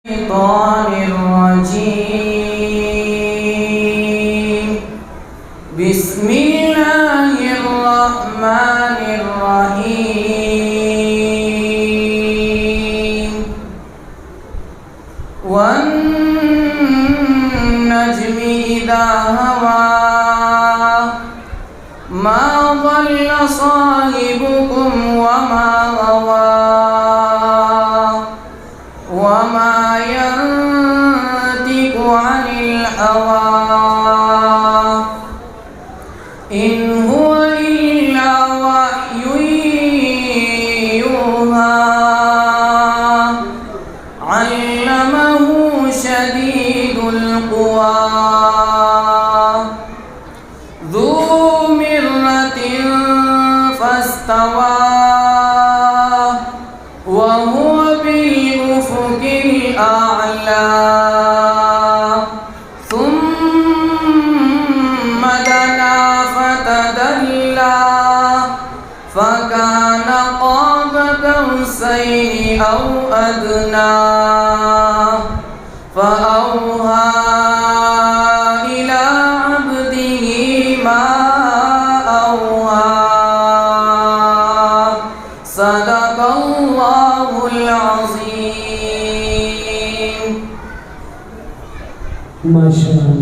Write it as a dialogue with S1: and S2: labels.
S1: الشيطان الرجيم. بسم الله الرحمن الرحيم. والنجم إذا هوى ما ضل صاحبكم وما غوى وما ينطق عن الهوى إن هو إلا وحي يوحى علمه شديد القوى ذو مرة فاستوى وهو بالأفق الأعلى ثم دنا فتدلى فكان قاب قوسين أو أدنى فأوحى إلى عبده ما أوحى صدق الله العظيم.
S2: ما شاء الله.